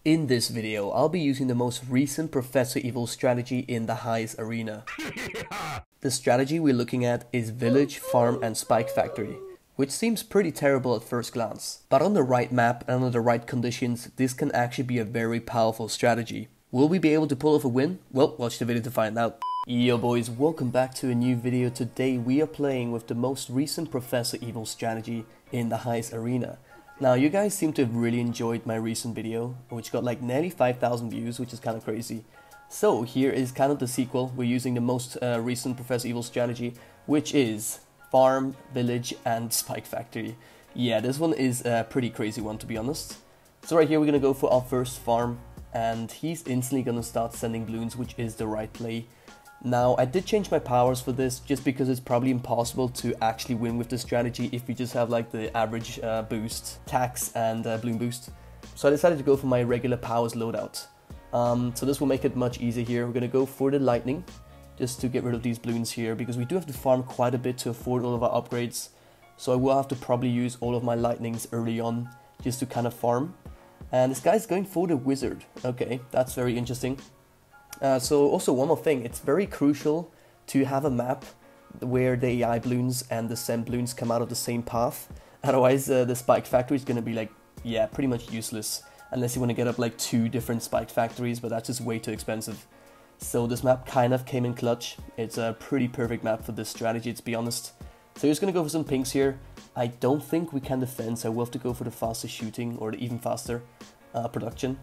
In this video, I'll be using the most recent Professor Evil strategy in the highest arena. The strategy we're looking at is Village, Farm and Spike Factory, which seems pretty terrible at first glance. But on the right map and under the right conditions, this can actually be a very powerful strategy. Will we be able to pull off a win? Well, watch the video to find out. Yo boys, welcome back to a new video. Today we are playing with the most recent Professor Evil strategy in the highest arena. Now, you guys seem to have really enjoyed my recent video, which got like nearly 5,000 views, which is kind of crazy. So here is kind of the sequel. We're using the most recent Professor Evil strategy, which is Farm, Village and Spike Factory. Yeah, this one is a pretty crazy one, to be honest. So right here we're going to go for our first farm, and he's instantly going to start sending Bloons, which is the right play. Now, I did change my powers for this just because it's probably impossible to actually win with this strategy if you just have like the average boost, tax and bloom boost. So I decided to go for my regular powers loadout. So this will make it much easier here. We're going to go for the lightning just to get rid of these Bloons here, because we do have to farm quite a bit to afford all of our upgrades. So I will have to probably use all of my lightnings early on just to kind of farm. And this guy's going for the wizard. Okay, that's very interesting. So also one more thing, it's very crucial to have a map where the AI Bloons and the Sem Bloons come out of the same path. Otherwise the Spike Factory is going to be like, yeah, pretty much useless. Unless you want to get up like 2 different Spike Factories, but that's just way too expensive. So this map kind of came in clutch. It's a pretty perfect map for this strategy, to be honest. So we're just going to go for some pinks here. I don't think we can defend, so we'll have to go for the faster shooting or the even faster production.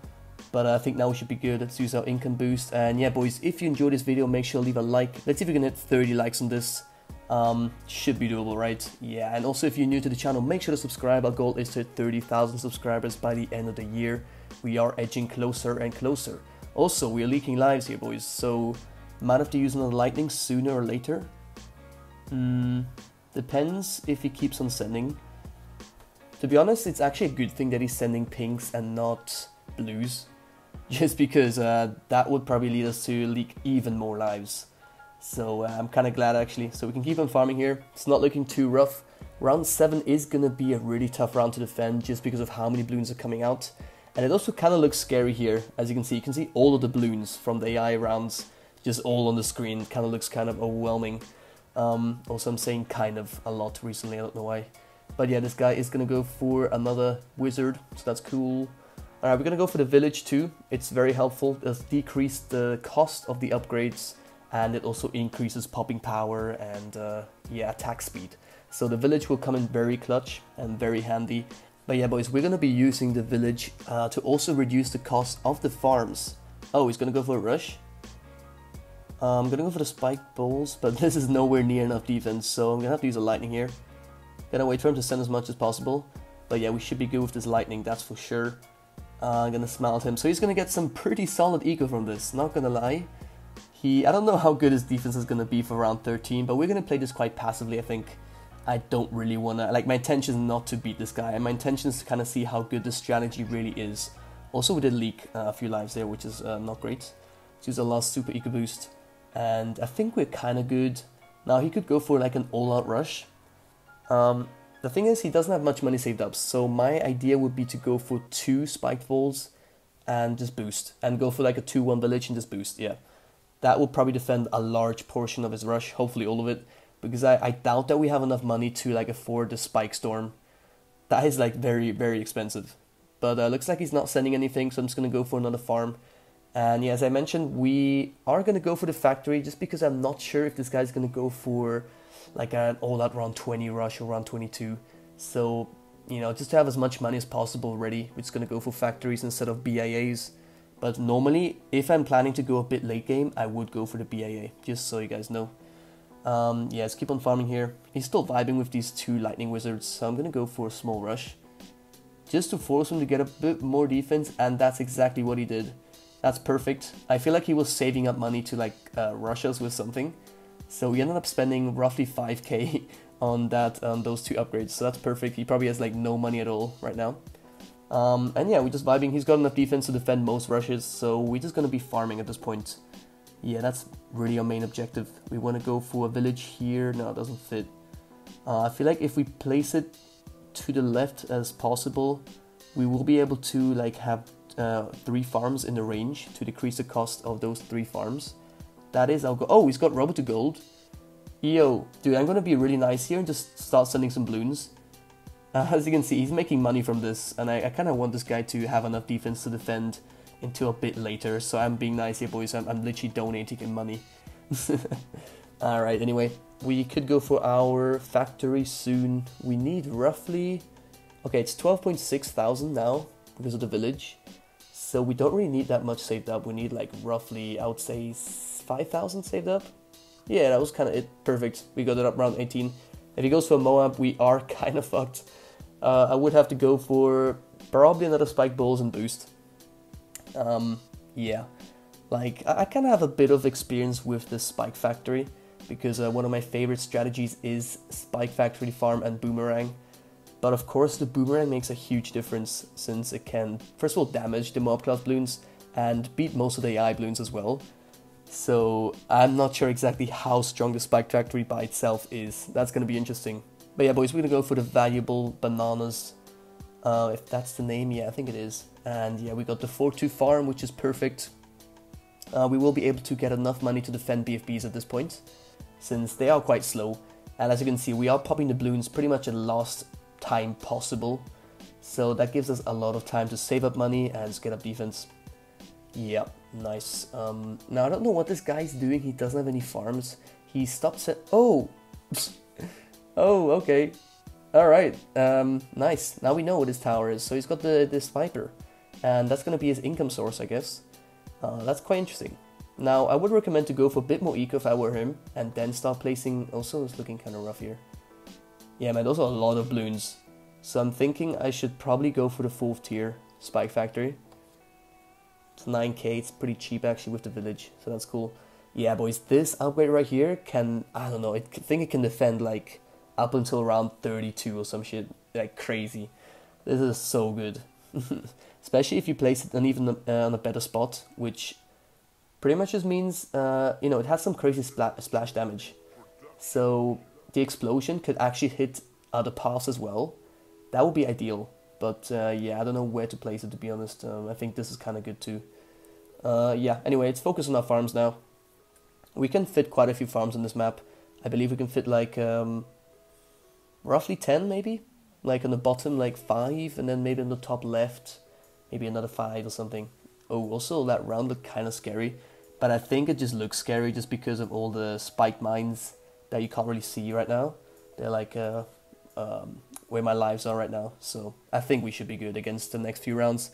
But I think now we should be good. Let's use our income boost. And yeah, boys, if you enjoyed this video, make sure to leave a like. Let's see if we can hit 30 likes on this. Should be doable, right? Yeah, and also if you're new to the channel, make sure to subscribe. Our goal is to hit 30,000 subscribers by the end of the year. We are edging closer and closer. Also, we are leaking lives here, boys. So, might have to use another lightning sooner or later. Depends if he keeps on sending. To be honest, it's actually a good thing that he's sending pinks and not blues. Just because that would probably lead us to leak even more lives. So I'm kind of glad actually. So we can keep on farming here. It's not looking too rough. Round 7 is going to be a really tough round to defend just because of how many Bloons are coming out. And it also kind of looks scary here. As you can see all of the Bloons from the AI rounds just all on the screen. Kind of looks kind of overwhelming. Also I'm saying kind of a lot recently, I don't know why. But yeah, this guy is going to go for another wizard, so that's cool. Alright, we're going to go for the village too. It's very helpful. It does decrease the cost of the upgrades, and it also increases popping power and yeah, attack speed. So the village will come in very clutch and very handy. But yeah, boys, we're going to be using the village to also reduce the cost of the farms. Oh, he's going to go for a rush. I'm going to go for the spike balls, but this is nowhere near enough defense, so I'm going to have to use a lightning here. Gonna wait for him to send as much as possible. But yeah, we should be good with this lightning, that's for sure. I'm gonna smelt him. So he's gonna get some pretty solid eco from this, not gonna lie. I don't know how good his defense is gonna be for round 13, but we're gonna play this quite passively, I think. I don't really wanna, like, my intention is not to beat this guy, and my intention is to kind of see how good this strategy really is. Also, we did leak a few lives there, which is not great. Let's use our last super eco boost, and I think we're kind of good. Now, he could go for like an all-out rush. The thing is, he doesn't have much money saved up, so my idea would be to go for 2 spiked balls and just boost, and go for like a 2-1 village and just boost, yeah. That will probably defend a large portion of his rush, hopefully all of it, because I doubt that we have enough money to like afford the spike storm. That is like very, very expensive. But looks like he's not sending anything, so I'm just going to go for another farm. And yeah, as I mentioned, we are going to go for the factory, just because I'm not sure if this guy's going to go for like an all-out round 20 rush or round 22. So, you know, just to have as much money as possible ready, we're just going to go for factories instead of BIAs. But normally, if I'm planning to go a bit late game, I would go for the BIA, just so you guys know. Yeah, let's keep on farming here. He's still vibing with these 2 lightning wizards, so I'm going to go for a small rush. Just to force him to get a bit more defense, and that's exactly what he did. That's perfect. I feel like he was saving up money to like rush us with something. So we ended up spending roughly 5k on that, those 2 upgrades, so that's perfect. He probably has like no money at all right now. And yeah, we're just vibing. He's got enough defense to defend most rushes, so we're just going to be farming at this point. Yeah, that's really our main objective. We want to go for a village here. No, it doesn't fit. I feel like if we place it to the left as possible, we will be able to like have 3 farms in the range to decrease the cost of those 3 farms. That is, I'll go, oh, he's got Robert to gold. Yo, dude, I'm gonna be really nice here and just start sending some Bloons. As you can see, he's making money from this, and I kind of want this guy to have enough defense to defend until a bit later, so I'm being nice here, boys. I'm literally donating him money. Alright, anyway, we could go for our factory soon. We need roughly... Okay, it's 12.6 thousand now, because of the village. So we don't really need that much saved up. We need like roughly, I would say, 5,000 saved up. Yeah, that was kind of it. Perfect. We got it up around 18. If he goes for Moab, we are kind of fucked. I would have to go for probably another Spike Bulls and Boost. Yeah. Like, I kind of have a bit of experience with the Spike Factory, because one of my favorite strategies is Spike Factory Farm and Boomerang. But of course the Boomerang makes a huge difference, since it can, first of all, damage the mob class Bloons and beat most of the AI Bloons as well. So I'm not sure exactly how strong the Spike Factory by itself is. That's going to be interesting. But yeah, boys, we're going to go for the valuable bananas. If that's the name, yeah, I think it is. And yeah, we got the 4-2 farm, which is perfect. We will be able to get enough money to defend BFBs at this point, since they are quite slow. And as you can see, we are popping the Bloons pretty much at the last time possible, so that gives us a lot of time to save up money and just get up defense. Yeah, nice. Now I don't know what this guy's doing. He doesn't have any farms. He stops at... Oh! Oh, okay. Alright, nice. Now we know what his tower is. So he's got the sniper, and that's gonna be his income source, I guess. That's quite interesting. Now, I would recommend to go for a bit more eco if I were him, and then start placing... Also, it's looking kind of rough here. Yeah, man, those are a lot of Bloons. So I'm thinking I should probably go for the 4th tier Spike Factory. It's 9k, it's pretty cheap actually with the village, so that's cool. Yeah, boys, this upgrade right here can, I don't know, I think it can defend like up until around 32 or some shit, like crazy. This is so good. Especially if you place it on even on a better spot, which pretty much just means, you know, it has some crazy splash damage. So the explosion could actually hit other paths as well. That would be ideal. But yeah, I don't know where to place it, to be honest. I think this is kind of good too. Yeah, anyway, let's focus on our farms now. We can fit quite a few farms on this map. I believe we can fit like roughly 10 maybe? Like on the bottom like 5, and then maybe on the top left maybe another 5 or something. Oh, also that round looked kind of scary. But I think it just looks scary just because of all the spike mines that you can't really see right now. They're like where my lives are right now. So I think we should be good against the next few rounds.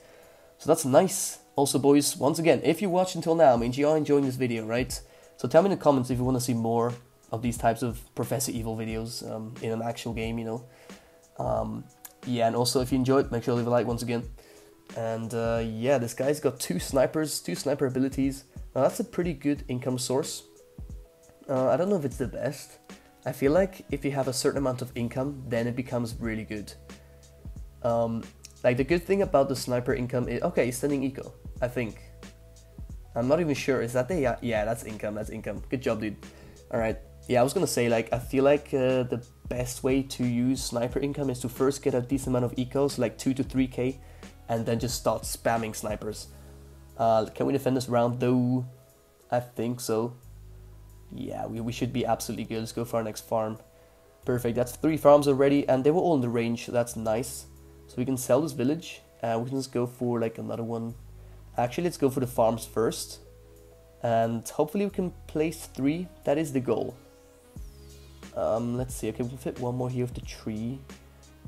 So that's nice. Also, boys, once again, if you watch until now, means you are enjoying this video, right? So tell me in the comments if you want to see more of these types of Professor Evil videos in an actual game, you know. Yeah, and also if you enjoyed, make sure to leave a like once again. And yeah, this guy's got 2 snipers, 2 sniper abilities. Now that's a pretty good income source. I don't know if it's the best. I feel like if you have a certain amount of income, then it becomes really good. Like the good thing about the sniper income is, okay, he's sending eco, I think. I'm not even sure, is that the, yeah, that's income, that's income. Good job, dude. Alright, yeah, I was gonna say, like, I feel like the best way to use sniper income is to first get a decent amount of ecos, like 2 to 3k, and then just start spamming snipers. Can we defend this round though? I think so. Yeah, we should be absolutely good. Let's go for our next farm. Perfect, that's 3 farms already, and they were all in the range, so that's nice. So we can sell this village, we can just go for like another one. Actually, let's go for the farms first, and hopefully we can place 3, that is the goal. Let's see, okay, we can fit one more here with the tree.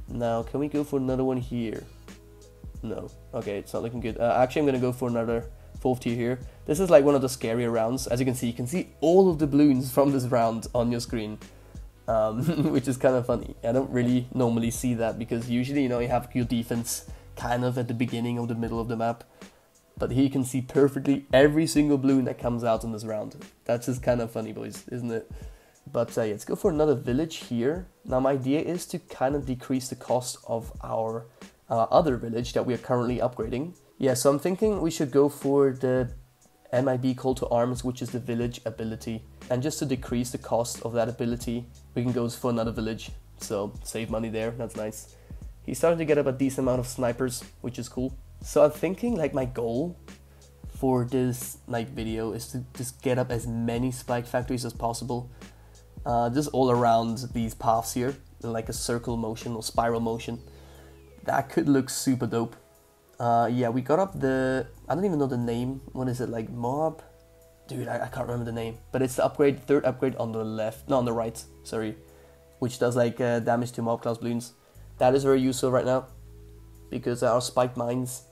Now, can we go for another one here? No, okay, it's not looking good. Actually, I'm gonna go for another 4th tier here. This is like one of the scarier rounds. As you can see all of the Bloons from this round on your screen, which is kind of funny. I don't really normally see that because usually, you know, you have your defense kind of at the beginning or the middle of the map. But here you can see perfectly every single Bloon that comes out in this round. That's just kind of funny, boys, isn't it? But yeah, let's go for another village here. Now my idea is to kind of decrease the cost of our other village that we are currently upgrading. Yeah, so I'm thinking we should go for the MIB Call to Arms, which is the village ability. And just to decrease the cost of that ability, we can go for another village. So save money there, that's nice. He's starting to get up a decent amount of snipers, which is cool. So I'm thinking like my goal for this like video is to just get up as many spike factories as possible, just all around these paths here, like a circle motion or spiral motion. That could look super dope. Yeah, we got up the, I don't even know the name. What is it, like mob? Dude, I can't remember the name. But it's the upgrade, third upgrade on the left, no, on the right, sorry. Which does like damage to mob class balloons. That is very useful right now, because our spiked mines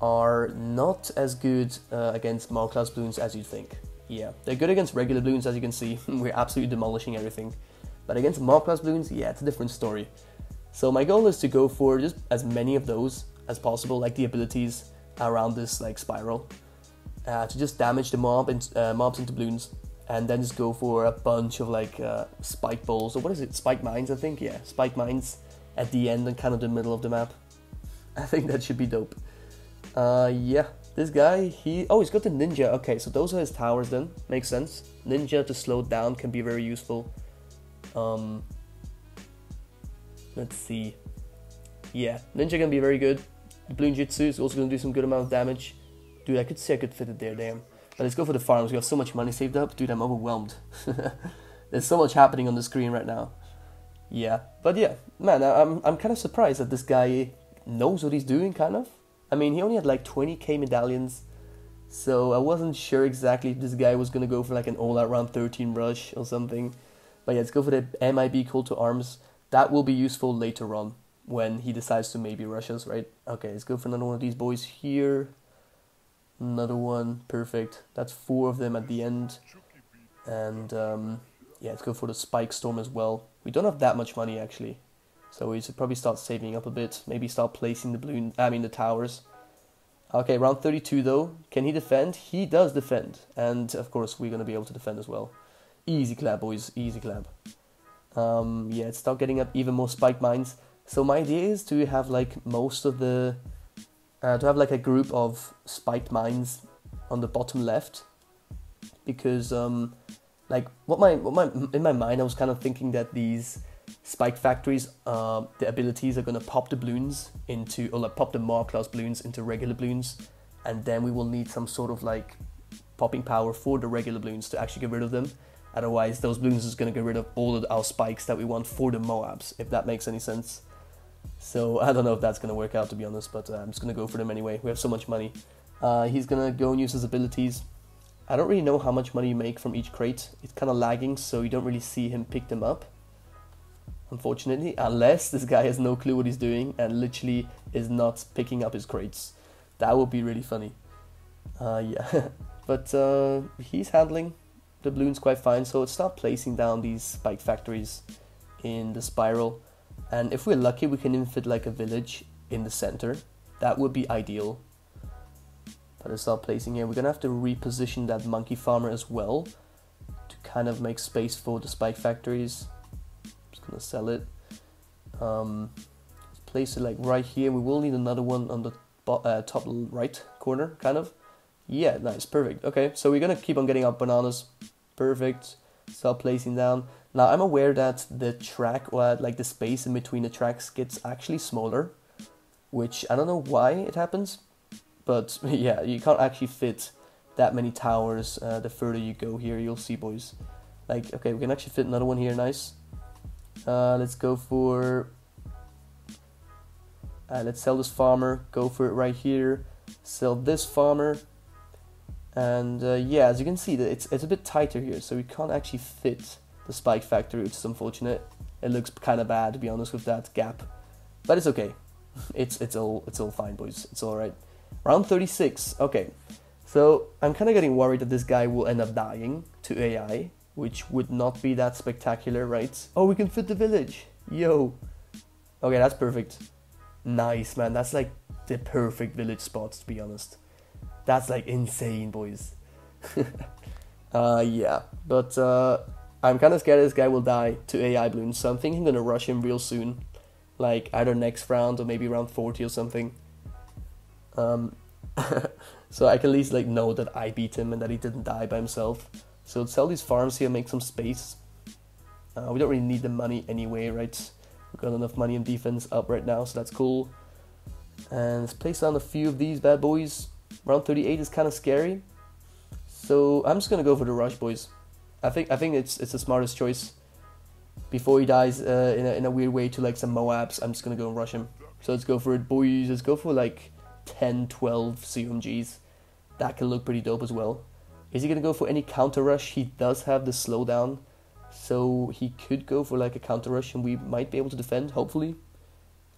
are not as good against mob class balloons as you'd think. Yeah, they're good against regular balloons, as you can see. We're absolutely demolishing everything. But against mob class balloons, yeah, it's a different story. So my goal is to go for just as many of those as possible, like the abilities around this like spiral, to just damage the mobs into balloons, and then just go for a bunch of like spike balls, or what is it, spike mines, I think. Yeah, spike mines at the end and kind of the middle of the map. I think that should be dope. Yeah, this guy, he's got the ninja. Okay, so those are his towers then, makes sense. Ninja to slow down can be very useful. Let's see. Yeah, ninja can be very good. The balloon jutsu is also going to do some good amount of damage. Dude, I could say I could fit it there, damn. But let's go for the farms. We have so much money saved up. Dude, I'm overwhelmed. There's so much happening on the screen right now. Yeah, but yeah, man, I'm kind of surprised that this guy knows what he's doing, kind of. I mean, he only had like 20k medallions, so I wasn't sure exactly if this guy was going to go for like an all-out round 13 rush or something. But yeah, let's go for the MIB call to arms. That will be useful later on, when he decides to maybe rush us, right? Okay, let's go for another one of these boys here. Another one, perfect. That's 4 of them at the end. And yeah, let's go for the spike storm as well. We don't have that much money actually, so we should probably start saving up a bit. Maybe start placing the towers. Okay, round 32 though. Can he defend? He does defend, and of course we're gonna be able to defend as well. Easy clap, boys. Easy clap. Yeah, let's start getting up even more spike mines. So my idea is to have like most of the, to have like a group of spiked mines on the bottom left, because like in my mind I was kind of thinking that these spike factories, the abilities are gonna pop the balloons into, or like pop the mob class balloons into regular balloons, and then we will need some sort of like popping power for the regular balloons to actually get rid of them. Otherwise, those balloons is going to get rid of all of our spikes that we want for the Moabs, if that makes any sense. So, I don't know if that's going to work out, to be honest, but I'm just going to go for them anyway. We have so much money. He's going to go and use his abilities. I don't really know how much money you make from each crate. It's kind of lagging, so you don't really see him pick them up, unfortunately, unless this guy has no clue what he's doing and literally is not picking up his crates. That would be really funny. Yeah, but he's handling the balloons quite fine, so let's start placing down these spike factories in the spiral, and if we're lucky we can infit like a village in the center. That would be ideal. But let's start placing here. We're gonna have to reposition that monkey farmer as well to kind of make space for the spike factories. Just gonna sell it. Let's place it like right here. We will need another one on the top right corner, kind of. Yeah, nice, perfect. Okay, so we're gonna keep on getting up bananas. Perfect. Start placing down. Now I'm aware that the track, or like the space in between the tracks, gets actually smaller, which I don't know why it happens, but yeah, you can't actually fit that many towers the further you go here. You'll see, boys. Like, okay, we can actually fit another one here. Nice. Let's go for. Let's sell this farmer. Go for it right here. Sell this farmer. And yeah, as you can see, that it's a bit tighter here, so we can't actually fit the spike factory, which is unfortunate. It looks kind of bad, to be honest, with that gap, but it's okay. It's all fine, boys. It's all right. Round 36. Okay, so I'm kind of getting worried that this guy will end up dying to AI, which would not be that spectacular, right? Oh, we can fit the village. Yo. Okay, that's perfect. Nice, man. That's like the perfect village spot, to be honest. That's like insane, boys. Yeah, but I'm kind of scared this guy will die to AI balloons, so I'm thinking I'm gonna rush him real soon, like either next round or maybe round 40 or something. So I can at least like know that I beat him and that he didn't die by himself. So let's sell these farms here, make some space. We don't really need the money anyway, right? We've got enough money in defense up right now, so that's cool. And let's place down a few of these bad boys. Round 38 is kind of scary. So I'm just gonna go for the rush, boys. I think it's the smartest choice. Before he dies in a weird way to like some Moabs, I'm just gonna go and rush him. So let's go for it, boys. Let's go for like 10, 12 CMGs. That can look pretty dope as well. Is he gonna go for any counter rush? He does have the slowdown, so he could go for like a counter rush, and we might be able to defend. Hopefully.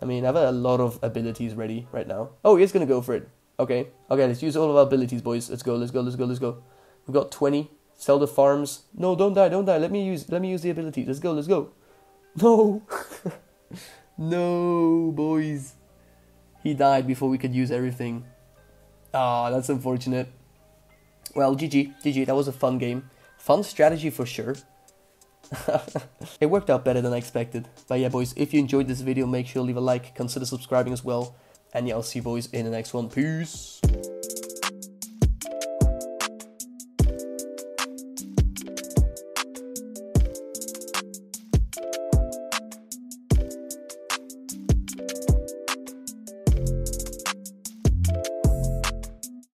I mean, I have a lot of abilities ready right now. Oh, he is gonna go for it. Okay, let's use all of our abilities, boys. Let's go. We've got 20. Sell the farms. No, don't die. Let me use the ability. Let's go. No. No, boys. He died before we could use everything. Ah, that's unfortunate. Well, GG. That was a fun game. Fun strategy for sure. It worked out better than I expected. But yeah, boys, if you enjoyed this video, make sure to leave a like, consider subscribing as well. And yeah, I'll see you boys in the next one. Peace.